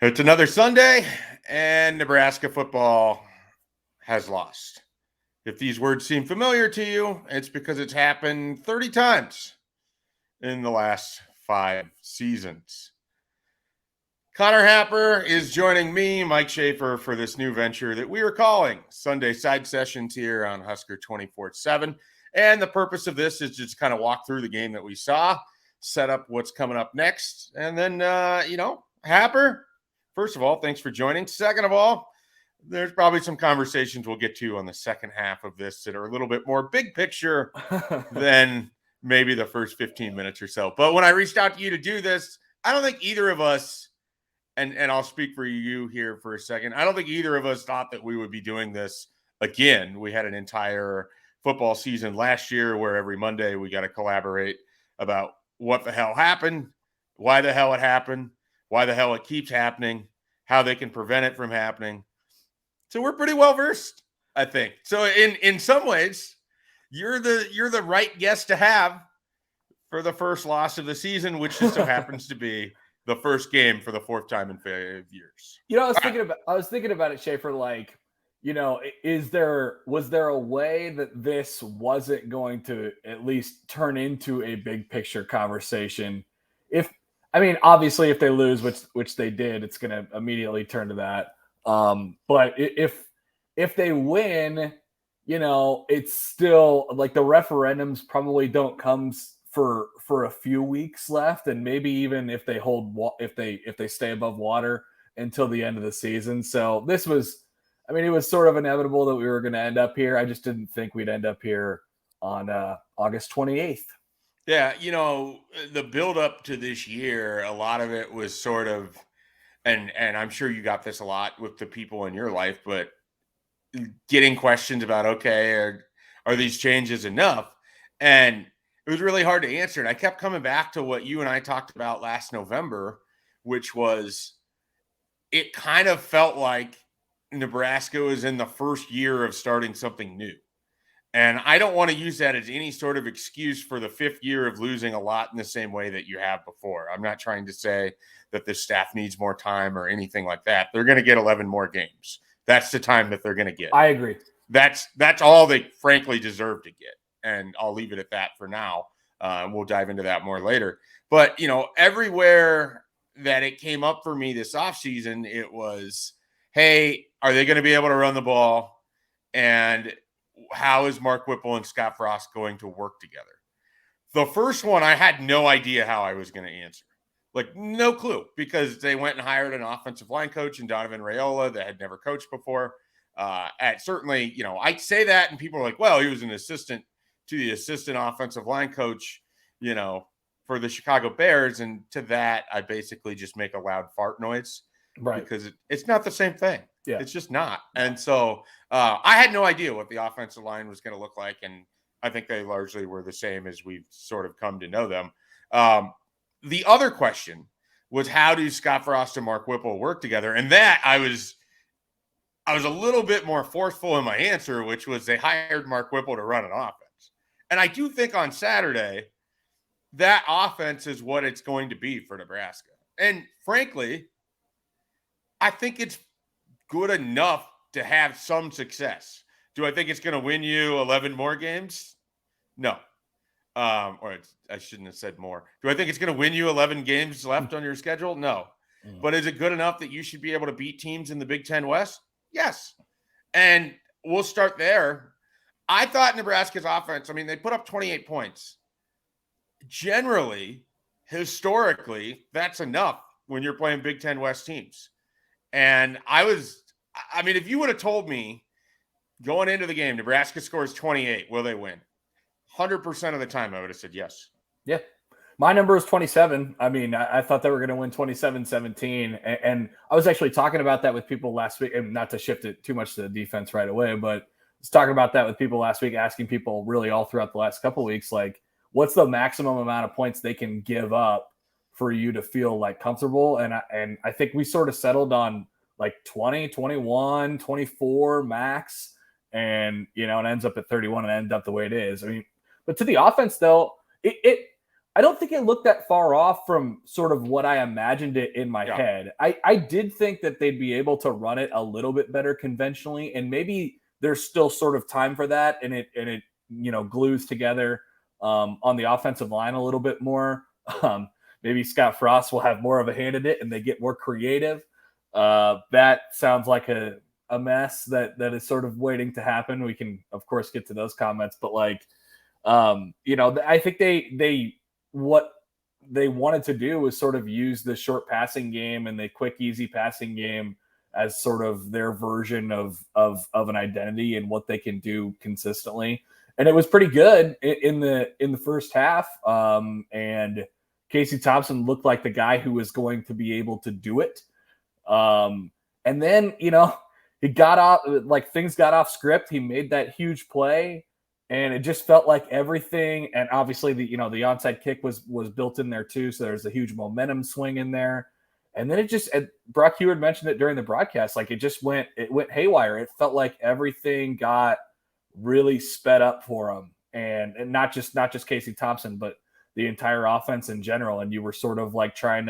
It's another Sunday, and Nebraska football has lost. If these words seem familiar to you, it's because it's happened 30 times in the last 5 seasons. Connor Happer is joining me, Mike Schaefer, for this new venture that we are calling Sunday Side Sessions here on Husker 24/7. And the purpose of this is just kind of walk through the game that we saw, set up what's coming up next, and then, Happer, first of all, thanks for joining. Second of all, there's probably some conversations we'll get to on the second half of this that are a little bit more big picture than maybe the first 15 minutes or so. But when I reached out to you to do this, I don't think either of us, and I'll speak for you here for a second, I don't think either of us thought that we would be doing this again. We had an entire football season last year where every Monday we got to collaborate about what the hell happened, why the hell it happened, why the hell it keeps happening, how they can prevent it from happening. So we're pretty well versed, I think. So in some ways, you're the right guest to have for the first loss of the season, which just so happens to be the first game for the fourth time in 5 years. I was thinking about it, Schaefer, like, was there a way that this wasn't going to at least turn into a big picture conversation? Obviously if they lose, which they did, it's going to immediately turn to that. But if they win, it's still like the referendums probably don't come for a few weeks left, and maybe even if they stay above water until the end of the season. So this was, it was sort of inevitable that we were going to end up here. I just didn't think we'd end up here on August 28th. Yeah, the build up to this year, a lot of it was sort of, and I'm sure you got this a lot with the people in your life, but getting questions about, okay, are these changes enough? And it was really hard to answer. And I kept coming back to what you and I talked about last November, which was it kind of felt like Nebraska was in the first year of starting something new. And I don't want to use that as any sort of excuse for the fifth year of losing a lot in the same way that you have before. I'm not trying to say that the staff needs more time or anything like that. They're going to get 11 more games. That's the time that they're going to get. I agree. That's all they frankly deserve to get. And I'll leave it at that for now. We'll dive into that more later. But, everywhere that it came up for me this offseason, it was, hey, are they going to be able to run the ball? And how is Mark Whipple and Scott Frost going to work together? The first one, I had no idea how I was going to answer. Like, no clue, because they went and hired an offensive line coach in Donovan Raiola that had never coached before. Certainly, I'd say that, and people are like, well, he was an assistant to the assistant offensive line coach, for the Chicago Bears. And to that, I basically just make a loud fart noise. Right. Because it's not the same thing. Yeah. It's just not. And so I had no idea what the offensive line was going to look like. And I think they largely were the same as we've sort of come to know them. The other question was, how do Scott Frost and Mark Whipple work together? And that I was a little bit more forceful in my answer, which was they hired Mark Whipple to run an offense. And I do think on Saturday, that offense is what it's going to be for Nebraska. And frankly, I think it's good enough to have some success. Do I think it's going to win you 11 more games? No. I shouldn't have said more. Do I think it's going to win you 11 games left on your schedule? No. But is it good enough that you should be able to beat teams in the Big Ten West? Yes. And we'll start there. I thought Nebraska's offense, they put up 28 points. Generally, historically, that's enough when you're playing Big Ten West teams. And if you would have told me going into the game, Nebraska scores 28, will they win? 100% of the time, I would have said yes. Yeah. My number is 27. I thought they were going to win 27-17. And I was actually talking about that with people last week, and not to shift it too much to the defense right away, but I was talking about that with people last week, asking people really all throughout the last couple of weeks, like, what's the maximum amount of points they can give up for you to feel like comfortable? And I think we sort of settled on like 20, 21, 24 max. And, it ends up at 31 and ended up the way it is. But to the offense though, I don't think it looked that far off from sort of what I imagined it in my head. I did think that they'd be able to run it a little bit better conventionally, and maybe there's still sort of time for that, and it glues together on the offensive line a little bit more. Maybe Scott Frost will have more of a hand in it, and they get more creative. That sounds like a mess that is sort of waiting to happen. We can, of course, get to those comments, but I think what they wanted to do was sort of use the short passing game and the quick, easy passing game as sort of their version of an identity and what they can do consistently. And it was pretty good in the first half. And Casey Thompson looked like the guy who was going to be able to do it. And then, he got off, things got off script. He made that huge play. And it just felt like everything, and obviously the onside kick was built in there too, so there's a huge momentum swing in there. And then Brock Heward mentioned it during the broadcast, it went haywire. It felt like everything got really sped up for him, and not just Casey Thompson, but the entire offense in general. And you were sort of like trying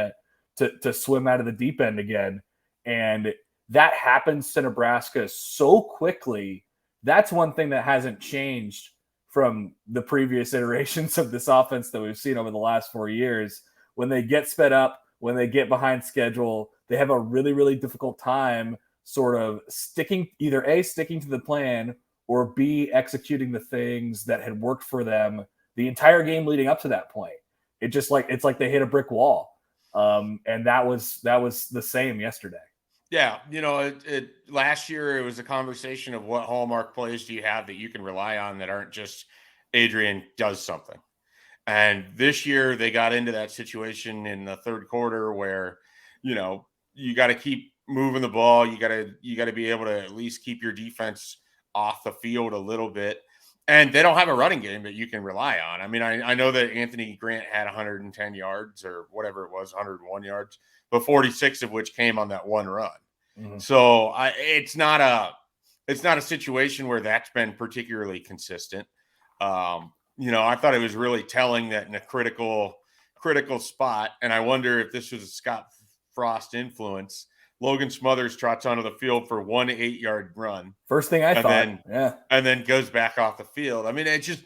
to swim out of the deep end again, and that happens to Nebraska so quickly. That's one thing that hasn't changed from the previous iterations of this offense that we've seen over the last 4 years. When they get sped up, when they get behind schedule, they have a really, really difficult time sort of sticking to the plan, or B, executing the things that had worked for them the entire game leading up to that point. It's like they hit a brick wall. And that was the same yesterday. Yeah, last year it was a conversation of what hallmark plays do you have that you can rely on that aren't just Adrian does something. And this year they got into that situation in the third quarter where, you got to keep moving the ball. You got to be able to at least keep your defense off the field a little bit. And they don't have a running game that you can rely on. I mean, I know that Anthony Grant had 110 yards or whatever it was, 101 yards, but 46 of which came on that one run. Mm-hmm. So it's not a situation where that's been particularly consistent. I thought it was really telling that in a critical spot, and I wonder if this was a Scott Frost influence. Logan Smothers trots onto the field for 1 8-yard run. First thing I thought, and then goes back off the field. I mean, it's just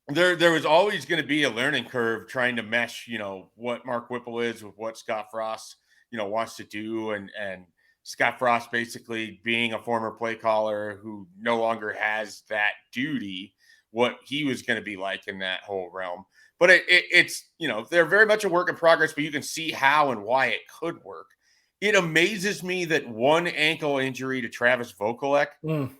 there was always going to be a learning curve trying to mesh, what Mark Whipple is with what Scott Frost, wants to do, and Scott Frost basically being a former play caller who no longer has that duty, what he was going to be like in that whole realm. But it's they're very much a work in progress, but you can see how and why it could work. It amazes me that one ankle injury to Travis Vokolek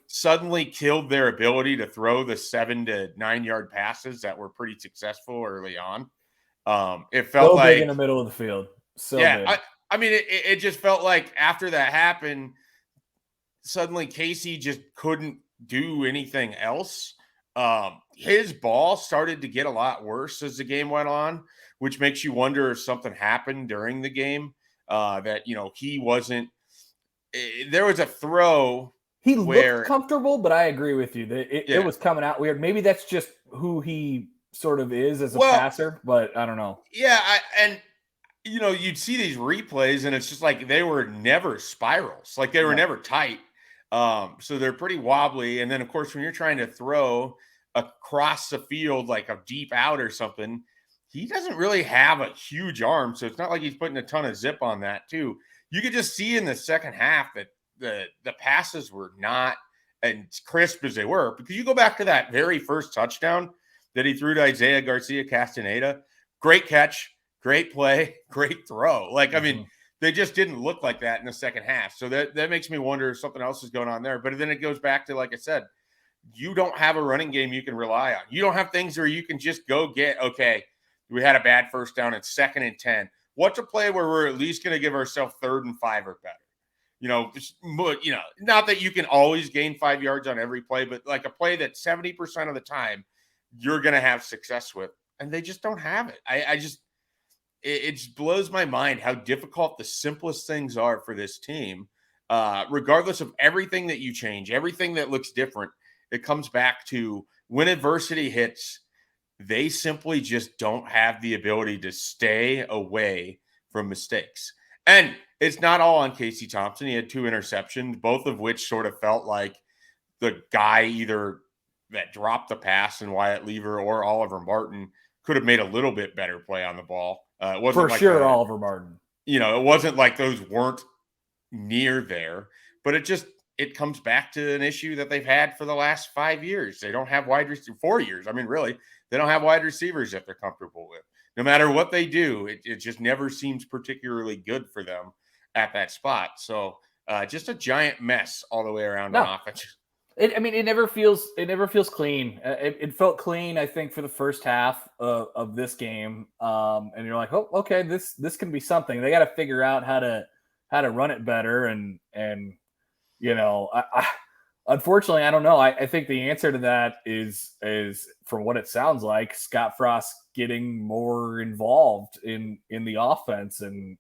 suddenly killed their ability to throw the 7 to 9 yard passes that were pretty successful early on. It felt like big in the middle of the field. I mean, it just felt like after that happened, suddenly Casey just couldn't do anything else. His ball started to get a lot worse as the game went on, which makes you wonder if something happened during the game. That he wasn't. There was a throw. He looked comfortable, but I agree with you that it was coming out weird. Maybe that's just who he sort of is as a passer, but I don't know. Yeah, you'd see these replays, and it's just like they were never spirals, like they were never tight. So they're pretty wobbly. And then, of course, when you're trying to throw across the field like a deep out or something, he doesn't really have a huge arm, so it's not like he's putting a ton of zip on that too. You could just see in the second half that the passes were not as crisp as they were, because you go back to that very first touchdown that he threw to Isaiah Garcia Castaneda. Great catch, great play, great throw. I mean, they just didn't look like that in the second half. So that makes me wonder if something else is going on there. But then it goes back to, like I said, you don't have a running game you can rely on. You don't have things where you can just go get, okay, we had a bad first down at 2nd and 10. What's a play where we're at least going to give ourselves 3rd and 5 or better? Not that you can always gain 5 yards on every play, but like a play that 70% of the time you're going to have success with, and they just don't have it. It just blows my mind how difficult the simplest things are for this team. Regardless of everything that you change, everything that looks different, it comes back to when adversity hits, they simply just don't have the ability to stay away from mistakes. And it's not all on Casey Thompson. He had 2 interceptions, both of which sort of felt like the guy either that dropped the pass and Wyatt Lever or Oliver Martin could have made a little bit better play on the ball. It wasn't For like sure, Oliver Martin. it wasn't like those weren't near there, but it comes back to an issue that they've had for the last 5 years. They don't have 4 years. I mean, really, they don't have wide receivers that they're comfortable with. No matter what they do, it just never seems particularly good for them at that spot. So just a giant mess all the way around on offense. It never feels clean. It felt clean, I think, for the first half of this game. And you're like, oh, okay, this can be something. They got to figure out how to run it better. And unfortunately, I don't know. I think the answer to that is from what it sounds like, Scott Frost getting more involved in the offense and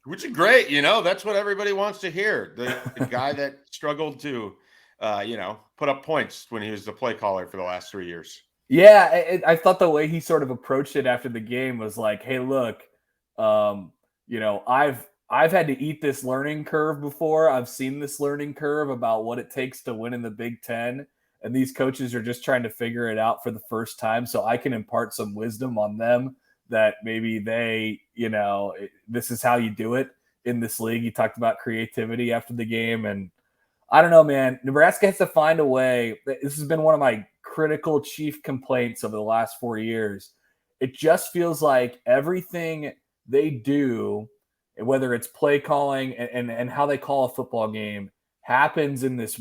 which is great. That's what everybody wants to hear. The guy that struggled to put up points when he was the play caller for the last 3 years. Yeah, I thought the way he sort of approached it after the game was like, hey, look, I've had to eat this learning curve before. I've seen this learning curve about what it takes to win in the Big Ten. And these coaches are just trying to figure it out for the first time. So I can impart some wisdom on them that maybe they, this is how you do it in this league. He talked about creativity after the game. And I don't know, man. Nebraska has to find a way. This has been one of my critical chief complaints over the last 4 years. It just feels like everything they do, whether it's play calling and how they call a football game, happens in this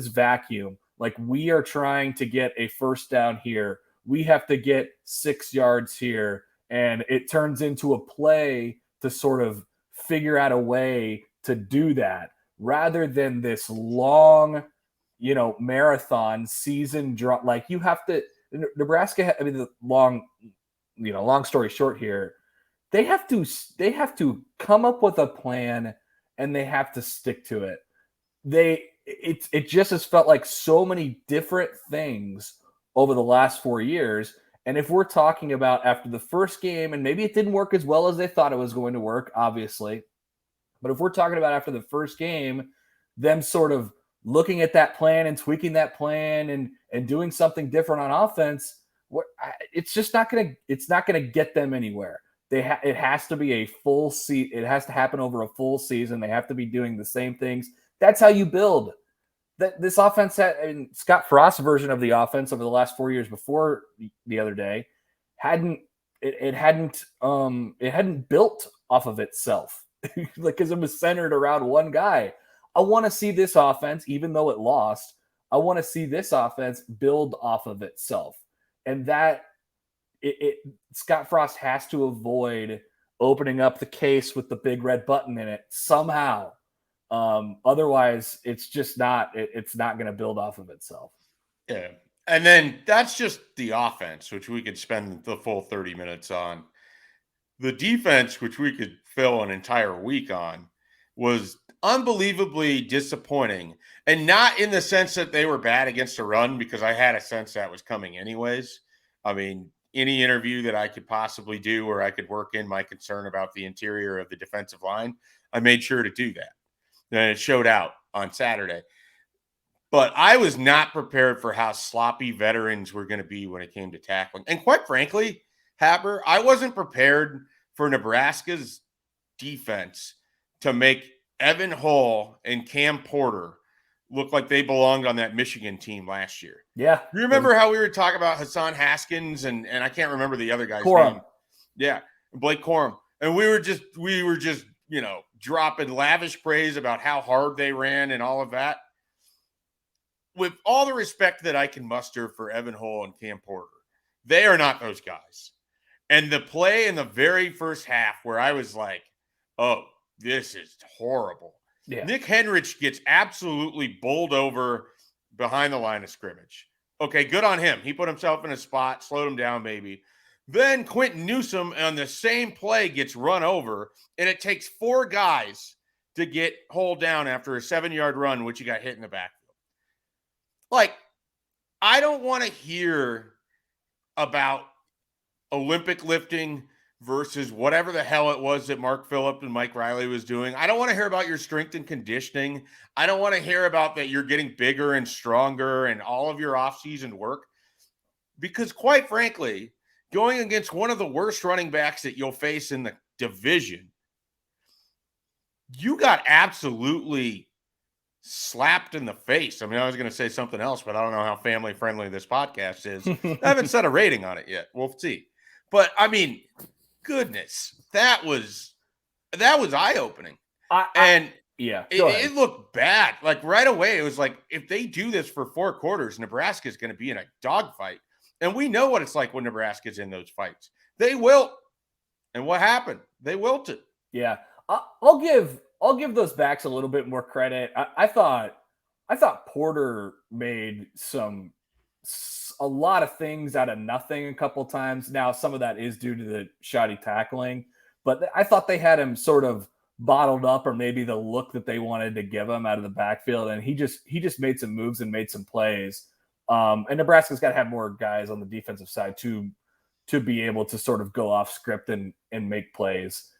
vacuum. Like, we are trying to get a first down here. We have to get 6 yards here. And it turns into a play to sort of figure out a way to do that, rather than this long, marathon season draw. Like, you have to, Nebraska, long story short here, they have to come up with a plan and they have to stick to it. It just has felt like so many different things over the last 4 years. And if we're talking about after the first game, and maybe it didn't work as well as they thought it was going to work, obviously, but if we're talking about after the first game, them sort of looking at that plan and tweaking that plan and doing something different on offense, it's just not going to get them anywhere. It has to be a full season. It has to happen over a full season. They have to be doing the same things. That's how you build. This offense Scott Frost's version of the offense over the last 4 years before the other day hadn't built off of itself. Like, because it was centered around one guy. I want to see this offense, even though it lost, I want to see this offense build off of itself. And that Scott Frost has to avoid opening up the case with the big red button in it somehow. Otherwise, it's not going to build off of itself. Yeah. And then that's just the offense, which we could spend the full 30 minutes on. The defense, which we could fill an entire week on, was unbelievably disappointing. And not in the sense that they were bad against the run, because I had a sense that was coming anyways. I mean, any interview that I could possibly do where I could work in my concern about the interior of the defensive line, I made sure to do that. And it showed out on Saturday. But I was not prepared for how sloppy veterans were going to be when it came to tackling. And quite frankly, Happer, I wasn't prepared for Nebraska's defense to make Evan Hull and Cam Porter look like they belonged on that Michigan team last year. Yeah. You remember how we were talking about Hassan Haskins and I can't remember the other guy's Corum. name. Yeah, Blake Corum. And we were just, dropping lavish praise about how hard they ran and all of that. With all the respect that I can muster for Evan Hull and Cam Porter, they are not those guys. And the play in the very first half where I was like, oh, this is horrible. Yeah. Nick Henrich gets absolutely bowled over behind the line of scrimmage. Okay, good on him. He put himself in a spot, slowed him down maybe. Then Quentin Newsom on the same play gets run over, and it takes 4 guys to get Hull down after a 7-yard run, which he got hit in the backfield. Like, I don't want to hear about Olympic lifting versus whatever the hell it was that Mark Phillip and Mike Riley was doing. I don't want to hear about your strength and conditioning. I don't want to hear about that you're getting bigger and stronger and all of your off-season work. Because quite frankly, going against one of the worst running backs that you'll face in the division, you got absolutely slapped in the face. I mean, I was going to say something else, but I don't know how family friendly this podcast is. I haven't set a rating on it yet. We'll see. But I mean, goodness, that was eye-opening. It looked bad. Like right away, it was like, if they do this for 4 quarters, Nebraska is going to be in a dogfight. And we know what it's like when Nebraska's in those fights. They wilt. And what happened? They wilted. Yeah. I'll give those backs a little bit more credit. I thought Porter made a lot of things out of nothing a couple times. Now, some of that is due to the shoddy tackling, but I thought they had him sort of bottled up, or maybe the look that they wanted to give him out of the backfield. And he just made some moves and made some plays. And Nebraska's got to have more guys on the defensive side to be able to sort of go off script and make plays.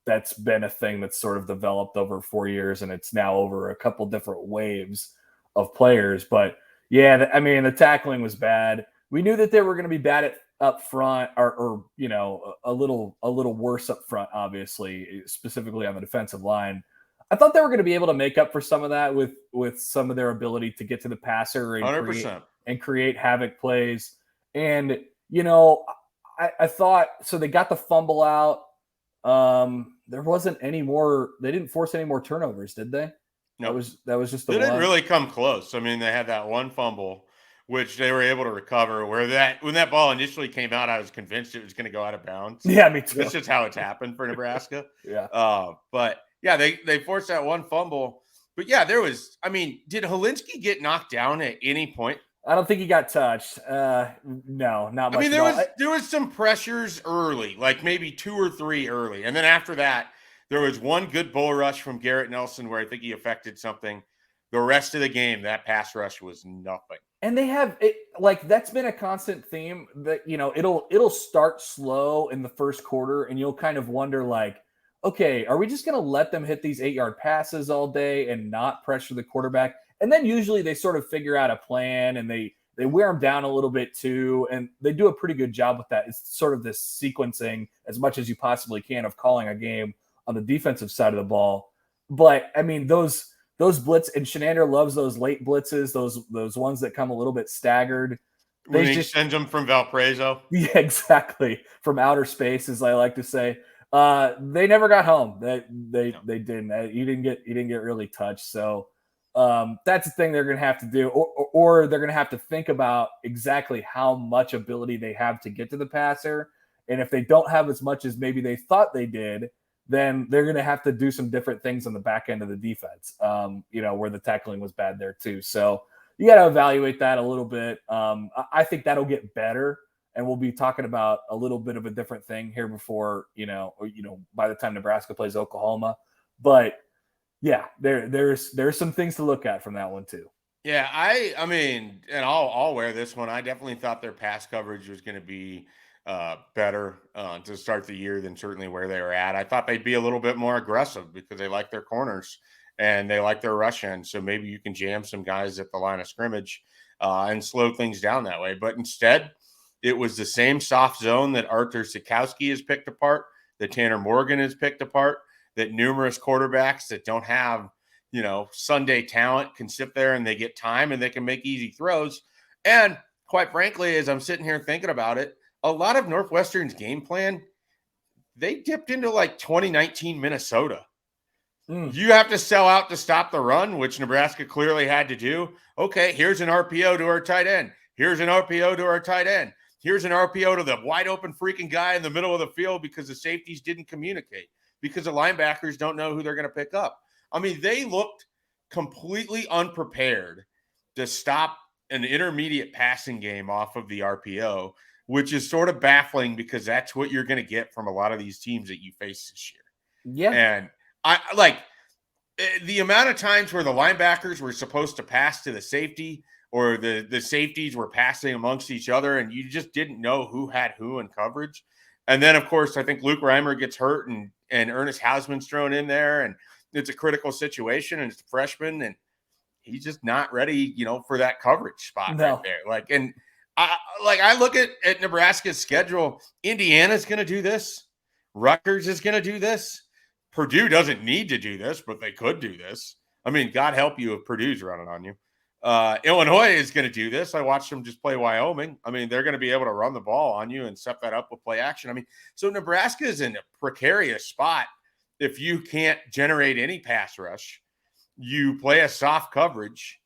That's been a thing that's sort of developed over 4 years, and it's now over a couple different waves of players. But yeah, I mean, the tackling was bad. We knew that they were going to be bad up front, or you know, a little worse up front, obviously, specifically on the defensive line. I thought they were going to be able to make up for some of that with some of their ability to get to the passer and create havoc plays. And you know, I thought so. They got the fumble out. There wasn't any more. They didn't force any more turnovers, did they? No, that was just the they one. didn't really come close. I mean, they had that one fumble, which they were able to recover. When that ball initially came out, I was convinced it was going to go out of bounds. Yeah, me too. That's just how it's happened for Nebraska. Yeah. But yeah, they forced that one fumble. But yeah, there was. I mean, did Helinski get knocked down at any point? I don't think he got touched. No, not much. I mean, there was some pressures early, like maybe 2 or 3 early, and then after that, there was one good bull rush from Garrett Nelson where I think he affected something. The rest of the game, that pass rush was nothing. And they have it, like, that's been a constant theme that, you know, it'll start slow in the first quarter, and you'll kind of wonder, like, okay, are we just going to let them hit these 8-yard passes all day and not pressure the quarterback? And then usually they sort of figure out a plan, and they wear them down a little bit too. And they do a pretty good job with that. It's sort of this sequencing as much as you possibly can of calling a game on the defensive side of the ball. But I mean, those blitz, and Shenander loves those late blitzes, those ones that come a little bit staggered. When he sends them from Valparaiso. Yeah, exactly. From outer space, as I like to say. They never got home. They didn't. You didn't get really touched. So that's the thing they're going to have to do, or they're going to have to think about exactly how much ability they have to get to the passer. And if they don't have as much as maybe they thought they did, then they're going to have to do some different things on the back end of the defense, where the tackling was bad there too. So you got to evaluate that a little bit. I think that'll get better, and we'll be talking about a little bit of a different thing here before, by the time Nebraska plays Oklahoma. But yeah, there's some things to look at from that one too. Yeah, I mean, and I'll wear this one. I definitely thought their pass coverage was going to be better to start the year than certainly where they were at. I thought they'd be a little bit more aggressive because they like their corners and they like their rush end. So maybe you can jam some guys at the line of scrimmage and slow things down that way. But instead, it was the same soft zone that Arthur Sikowski has picked apart, that Tanner Morgan has picked apart, that numerous quarterbacks that don't have, Sunday talent can sit there and they get time and they can make easy throws. And quite frankly, as I'm sitting here thinking about it, a lot of Northwestern's game plan, they dipped into like 2019 Minnesota. You have to sell out to stop the run, which Nebraska clearly had to do. Okay, here's an RPO to our tight end. Here's an RPO to our tight end. Here's an RPO to the wide open freaking guy in the middle of the field because the safeties didn't communicate, because the linebackers don't know who they're going to pick up. I mean, they looked completely unprepared to stop an intermediate passing game off of the RPO, which is sort of baffling because that's what you're going to get from a lot of these teams that you face this year. Yeah. And I like the amount of times where the linebackers were supposed to pass to the safety or the safeties were passing amongst each other, and you just didn't know who had who in coverage. And then, of course, I think Luke Reimer gets hurt, and Ernest Hausman's thrown in there, and it's a critical situation, and it's a freshman, and he's just not ready, for that coverage spot right there. And I look at Nebraska's schedule. Indiana's going to do this. Rutgers is going to do this. Purdue doesn't need to do this, but they could do this. I mean, God help you if Purdue's running on you. Illinois is going to do this. I watched them just play Wyoming. I mean, they're going to be able to run the ball on you and set that up with play action. I mean, so Nebraska is in a precarious spot if you can't generate any pass rush. You play a soft coverage,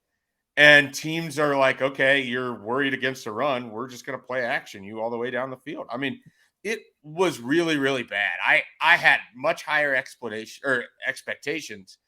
and teams are like, okay, you're worried against the run. We're just going to play action you all the way down the field. I mean, it was really, really bad. I had much higher expectations.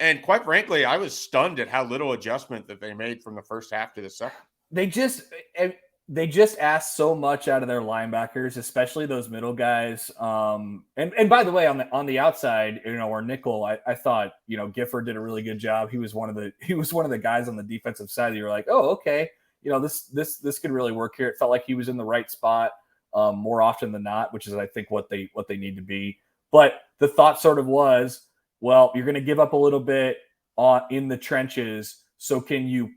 And quite frankly, I was stunned at how little adjustment that they made from the first half to the second. They just asked so much out of their linebackers, especially those middle guys. And by the way, on the outside, or nickel, I thought, Gifford did a really good job. He was one of the guys on the defensive side that you were like, oh, okay, this could really work here. It felt like he was in the right spot more often than not, which is, I think, what they need to be. But the thought sort of was, well, you're going to give up a little bit in the trenches. So can you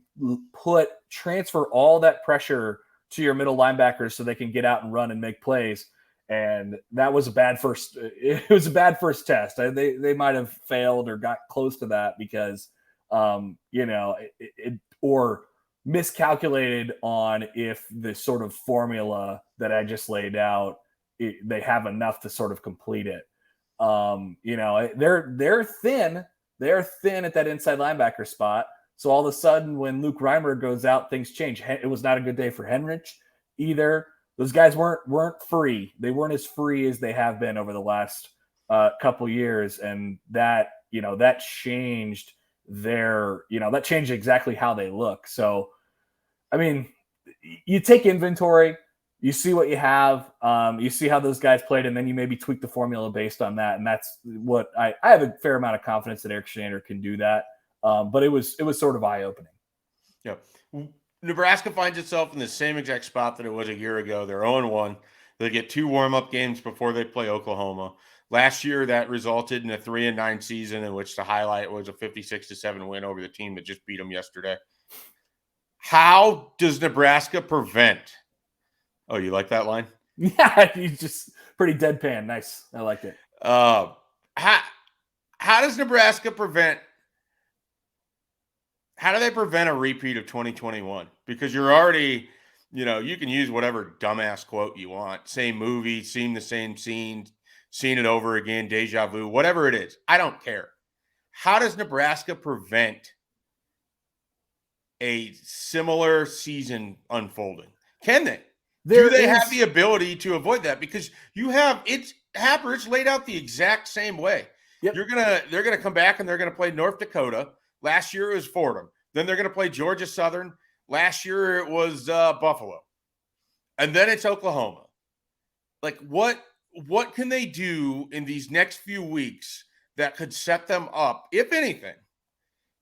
transfer all that pressure to your middle linebackers so they can get out and run and make plays? And that was it was a bad first test. They might have failed or got close to that because, or miscalculated on if the sort of formula that I just laid out, they have enough to sort of complete it. They're thin. They're thin at that inside linebacker spot. So all of a sudden, when Luke Reimer goes out, things change. It was not a good day for Henrich either. Those guys weren't free. They weren't as free as they have been over the last couple years, and that changed that changed exactly how they look. So, I mean, you take inventory. You see what you have. You see how those guys played, and then you maybe tweak the formula based on that. And that's what I have a fair amount of confidence that Eric Shander can do that. But it was sort of eye-opening. Yeah. Nebraska finds itself in the same exact spot that it was a year ago. They're 0-1. They get 2 warm-up games before they play Oklahoma. Last year, that resulted in a 3-9 season in which the highlight was a 56-7 win over the team that just beat them yesterday. How does Nebraska prevent? Oh, you like that line? Yeah, he's just pretty deadpan. Nice. I liked it. How does Nebraska prevent? How do they prevent a repeat of 2021? Because you're already, you can use whatever dumbass quote you want. Same movie, seen the same scene, seen it over again, deja vu, whatever it is. I don't care. How does Nebraska prevent a similar season unfolding? Can they? Do they have the ability to avoid that? Because Happer, it's laid out the exact same way. Yep. They're gonna come back and they're gonna play North Dakota. Last year it was Fordham. Then they're gonna play Georgia Southern. Last year it was Buffalo, and then it's Oklahoma. Like what can they do in these next few weeks that could set them up, if anything,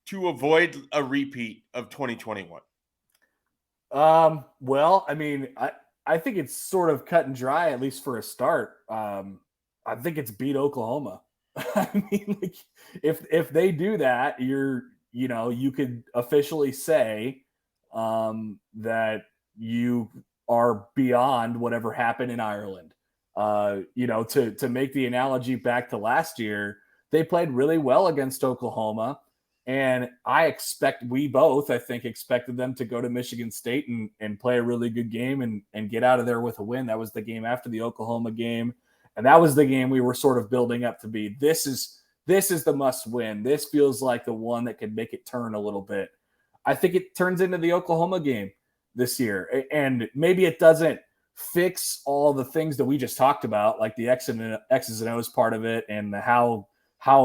to avoid a repeat of 2021? Well, I mean, I think it's sort of cut and dry, at least for a start. I think it's beat Oklahoma. I mean, like, if they do that, you could officially say that you are beyond whatever happened in Ireland. To make the analogy back to last year, they played really well against Oklahoma. And we both, I think, expected them to go to Michigan State and play a really good game and get out of there with a win. That was the game after the Oklahoma game. And that was the game we were sort of building up to be. This is the must win. This feels like the one that could make it turn a little bit. I think it turns into the Oklahoma game this year. And maybe it doesn't fix all the things that we just talked about, like the X's and O's part of it and how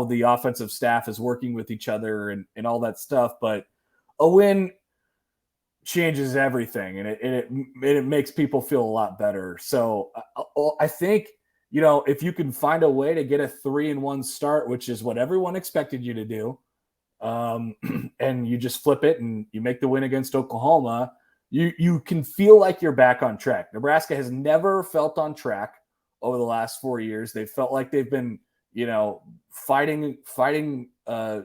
the offensive staff is working with each other and all that stuff. But a win changes everything, and it makes people feel a lot better. So I think, if you can find a way to get a 3-1 start, which is what everyone expected you to do, and you just flip it and you make the win against Oklahoma, you can feel like you're back on track. Nebraska has never felt on track over the last 4 years. They've felt like they've been, fighting,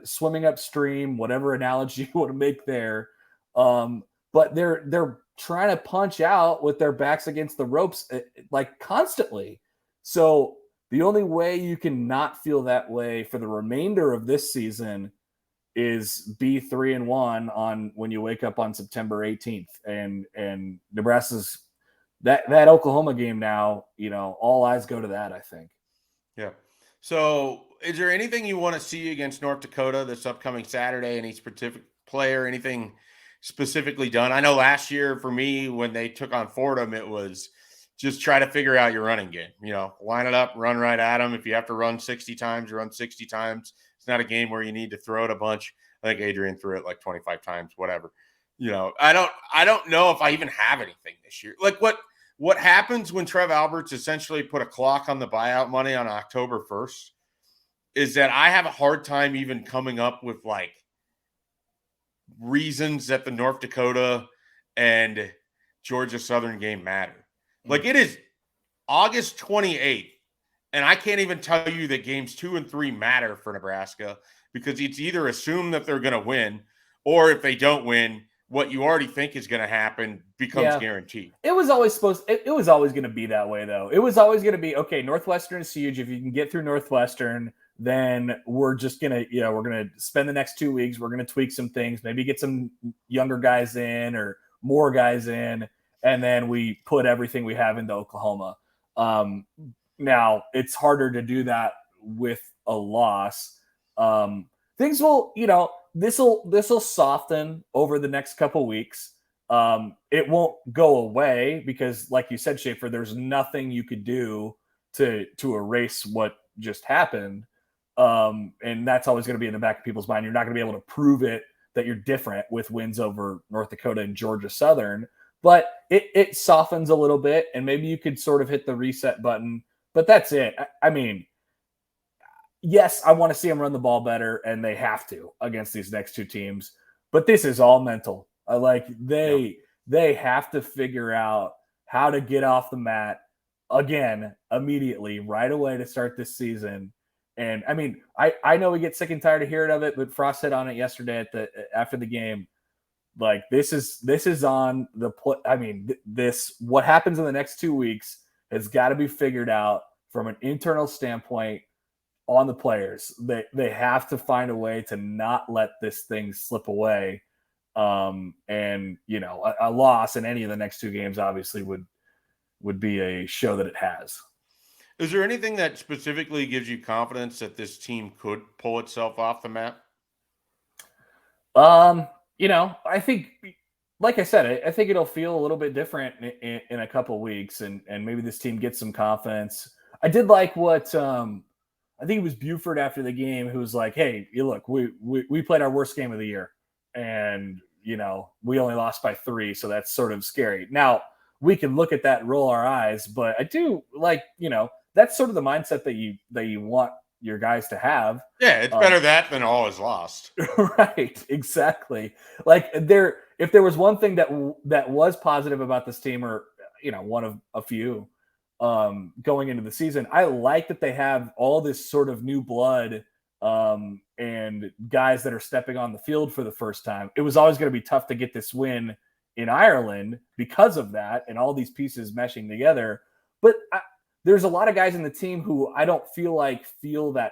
swimming upstream, whatever analogy you want to make there. But they're trying to punch out with their backs against the ropes like constantly. So the only way you can not feel that way for the remainder of this season is be 3-1 on when you wake up on September 18th. And Nebraska's that Oklahoma game now, all eyes go to that, I think. Yeah. So is there anything you want to see against North Dakota this upcoming Saturday? Any specific player, anything specifically done? I know last year for me, when they took on Fordham, it was just try to figure out your running game. Line it up, run right at them. If you have to run 60 times, you run 60 times. It's not a game where you need to throw it a bunch. I think Adrian threw it like 25 times, whatever. I don't know if I even have anything this year. Like what happens when Trev Alberts essentially put a clock on the buyout money on October 1st is that I have a hard time even coming up with like reasons that the North Dakota and Georgia Southern game matter. Like it is August 28th, and I can't even tell you that games 2 and 3 matter for Nebraska because it's either assumed that they're going to win, or if they don't win, what you already think is going to happen becomes guaranteed. It was always it was always going to be that way, though. It was always going to be, okay, Northwestern is huge. If you can get through Northwestern, then we're just going to, we're going to spend the next 2 weeks. We're going to tweak some things, maybe get some younger guys in or more guys in, and then we put everything we have into Oklahoma. Now it's harder to do that with a loss. Things will, this will soften over the next couple weeks. It won't go away because, like you said, Schaefer, there's nothing you could do to erase what just happened. And that's always going to be in the back of people's mind. You're not going to be able to prove it that you're different with wins over North Dakota and Georgia Southern, but it softens a little bit, and maybe you could sort of hit the reset button. But that's it. I mean, yes, I want to see them run the ball better, and they have to against these next two teams. But this is all mental. They have to figure out how to get off the mat again immediately, right away to start this season. And I mean, I know we get sick and tired of hearing of it, but Frost hit on it yesterday after the game. Like this is on the I mean, what happens in the next 2 weeks has got to be figured out from an internal standpoint on the players. They have to find a way to not let this thing slip away. And a loss in any of the next 2 games obviously would be a show that it has. Is there anything that specifically gives you confidence that this team could pull itself off the map? I think, like I said, I think it'll feel a little bit different in a couple of weeks, and maybe this team gets some confidence. I did like what I think it was Buford after the game who was like, "Hey, look, we played our worst game of the year, and we only lost by 3, so that's sort of scary." Now we can look at that and roll our eyes, but I do like that's sort of the mindset that you want your guys to have. Yeah, it's better that than all is lost. Right, exactly. Like if there was one thing that was positive about this team, or one of a few going into the season, I like that they have all this sort of new blood and guys that are stepping on the field for the first time. It was always going to be tough to get this win in Ireland because of that and all these pieces meshing together. But there's a lot of guys in the team who I don't feel the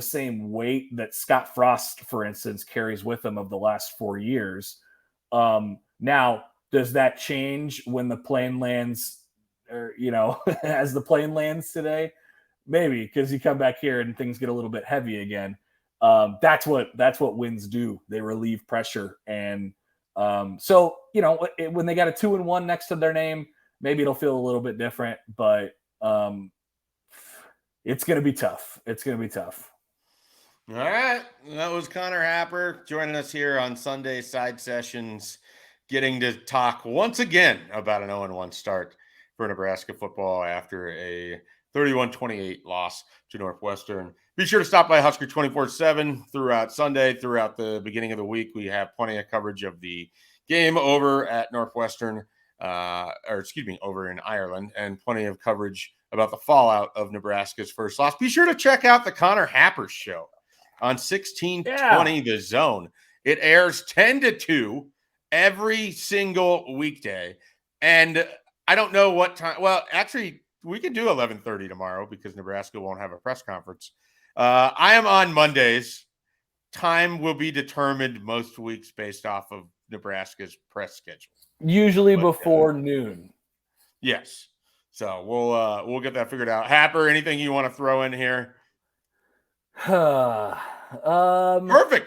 same weight that Scott Frost, for instance, carries with him of the last 4 years. Now, does that change when the plane lands, or as the plane lands today? Maybe, because you come back here and things get a little bit heavy again. That's what wins do. They relieve pressure, and so when they got a 2-1 next to their name, maybe it'll feel a little bit different, but it's going to be tough. It's going to be tough. All right. That was Connor Happer joining us here on Sunday Side Sessions, getting to talk once again about an 0-1 start for Nebraska football after a 31-28 loss to Northwestern. Be sure to stop by Husker 24/7 throughout Sunday, throughout the beginning of the week. We have plenty of coverage of the game over at Northwestern, over in Ireland, and plenty of coverage about the fallout of Nebraska's first loss. Be sure to check out the Connor Happer show on 1620 The Zone. It airs 10 to 2 every single weekday. And I don't know what time. Well, actually, we could do 11:30 tomorrow because Nebraska won't have a press conference. I am on Mondays. Time will be determined most weeks based off of Nebraska's press schedule. Usually before noon. Yes. So we'll get that figured out. Happer, anything you want to throw in here? Perfect.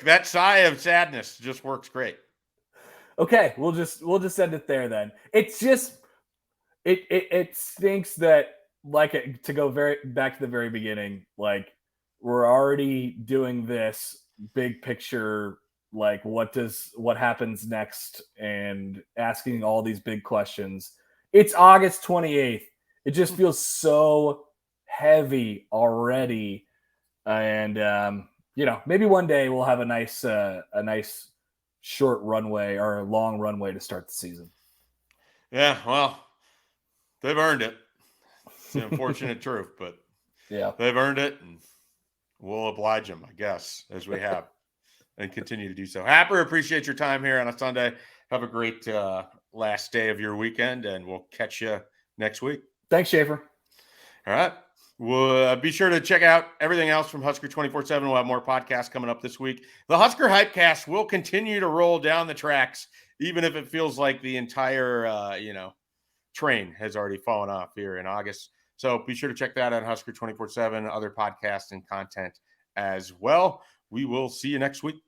That sigh of sadness just works great. Okay, we'll just end it there then. It's just it stinks that, like, to go back to the very beginning, like, we're already doing this big picture, like, what happens next, and asking all these big questions. It's August 28th. It just feels so heavy already. And maybe one day we'll have a nice short runway or a long runway to start the season. Yeah, well, they've earned it. It's an unfortunate truth, but yeah, they've earned it, and we'll oblige them, I guess, as we have, and continue to do so. Happer, appreciate your time here on a Sunday. Have a great last day of your weekend, and we'll catch you next week. Thanks, Schaefer. All right. We'll be sure to check out everything else from Husker 24/7. We'll have more podcasts coming up this week. The Husker Hypecast will continue to roll down the tracks, even if it feels like the entire, train has already fallen off here in August. So be sure to check that out on Husker 24/7, other podcasts and content as well. We will see you next week.